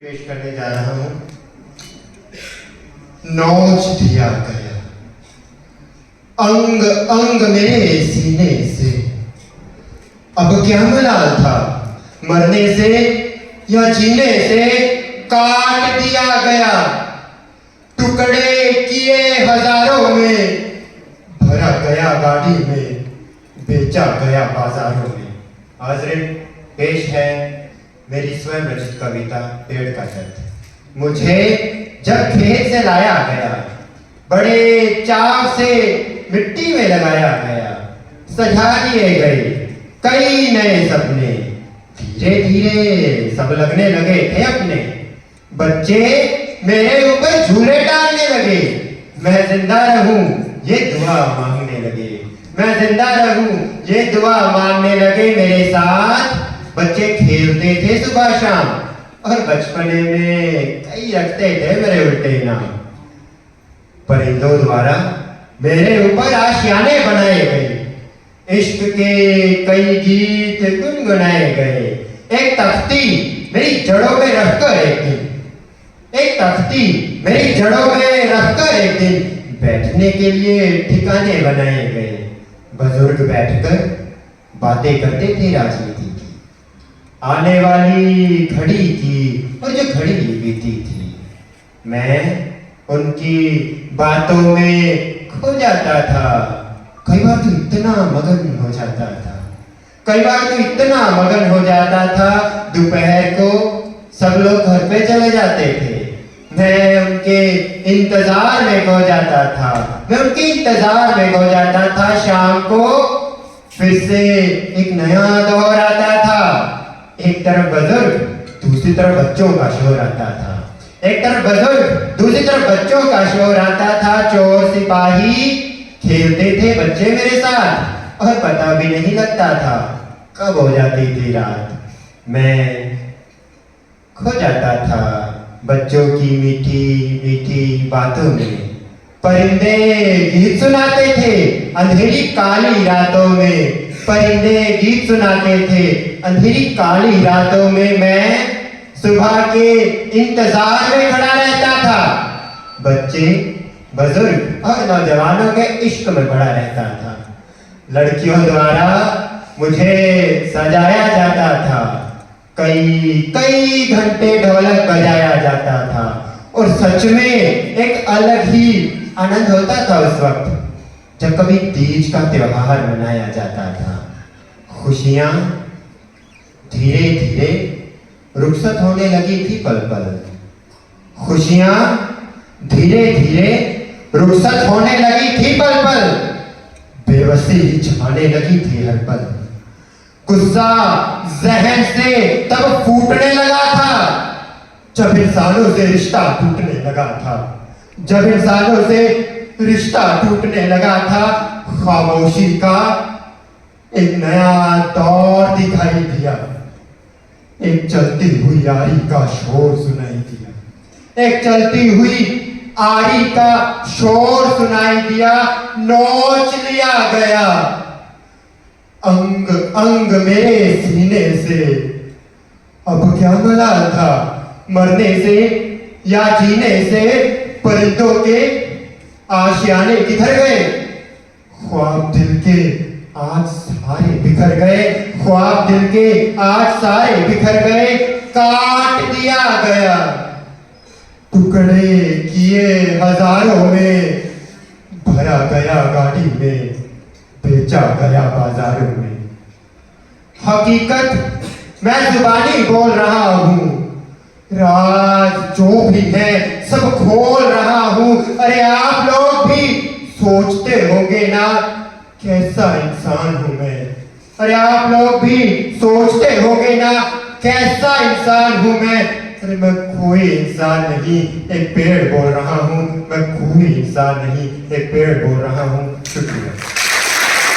पेश करने जा रहा हूं। नौच दिया गया अंग अंग मेरे सीने से। अब क्या मलाल था, मरने से या जीने से। काट दिया गया, टुकड़े किए हजारों में, भरा गया गाड़ी में, बेचा गया बाजारों में। हाज़िर पेश है मेरी स्वयं रचित कविता पेड़ का दर्द। मुझे जब खेत से लाया गया, बड़े चाव से मिट्टी में लगाया गया, सजा दिए गए कई नए सपने। धीरे धीरे सब लगने लगे थे अपने। बच्चे मेरे ऊपर झूले डालने लगे। मैं जिंदा रहूं ये दुआ मांगने लगे। मैं जिंदा रहूं ये दुआ मांगने लगे। मेरे साथ बच्चे खेलते थे सुबह शाम, और बचपने में कई रखते थे मेरे उल्टे नाम। परिंदों द्वारा मेरे ऊपर आशियाने बनाए गए। इश्क के कई गीत गुनगुनाए गए। एक तख्ती मेरी जड़ों में रखकर एक दिन, एक तख्ती मेरी जड़ों में रखकर एक दिन, बैठने के लिए ठिकाने बनाए गए। बुजुर्ग बैठकर बातें करते थे राजनीति की, आने वाली घड़ी की, और जो घड़ी बीती थी। मैं उनकी बातों में खो जाता था। कई बार तो इतना मगन हो जाता था, कई बार तो इतना मगन हो जाता था, दोपहर को सब लोग घर पे चले जाते थे। मैं उनके इंतजार में खो जाता था। मैं उनके इंतजार में खो जाता था। शाम को फिर से एक नया दौर आता था। एक तरफ बुजुर्ग, दूसरी तरफ बच्चों का शोर आता था। एक तरफ बुजुर्ग, दूसरी तरफ बच्चों का शोर आता था। चोर सिपाही खेलते थे बच्चे मेरे साथ, और पता भी नहीं लगता था कब हो जाती थी रात। मैं खो जाता था बच्चों की मीठी मीठी बातों में। परिंदे गीत सुनाते थे अंधेरी काली रातों में। परिंदे गीत सुनाते थे अंधेरी काली रातों में। मैं सुबह के इंतजार में खड़ा रहता था। बच्चे, बुजुर्ग और नौजवानों के इश्क में पड़ा रहता था। लड़कियों द्वारा मुझे सजाया जाता था। कई कई घंटे ढोलक बजाया जाता था, और सच में एक अलग ही आनंद होता था उस वक्त जब कभी तीज का त्योहार मनाया जाता था। खुशियां धीरे धीरे रुखसत होने लगी थी पल पल। खुशियां धीरे धीरे रुखसत होने लगी थी पल पल। बेबसी छाने लगी थी हर पल। गुस्सा जहन से तब फूटने लगा था जब इंसानों से रिश्ता टूटने लगा था। जब इंसानों से रिश्ता टूटने लगा था। खामोशी का एक नया दौर दिखाई दिया। एक चलती हुई आरी का शोर सुनाई दिया। एक चलती हुई आरी का शोर सुनाई दिया। नोच लिया गया अंग अंग मेरे सीने से। अब क्या मलाल था, मरने से या जीने से। परिंदों के आशियाने किधर गए, ख्वाब दिल के आज सारे बिखर गए। ख्वाब दिल के आज सारे बिखर गए। काट दिया गया, टुकड़े किए हजारों में, भरा गया गाड़ी में, बेचा गया बाजारों में। हकीकत मैं जुबानी बोल रहा हूं, राज जो भी है सब खोल रहा हूं। अरे आप लोग भी सोचते होंगे ना कैसा इंसान हूं मैं। अरे आप लोग भी सोचते होंगे ना कैसा इंसान हूं मैं। अरे मैं कोई इंसान नहीं, एक पेड़ बोल रहा हूं। मैं कोई इंसान नहीं, एक पेड़ बोल रहा हूं। शुक्रिया।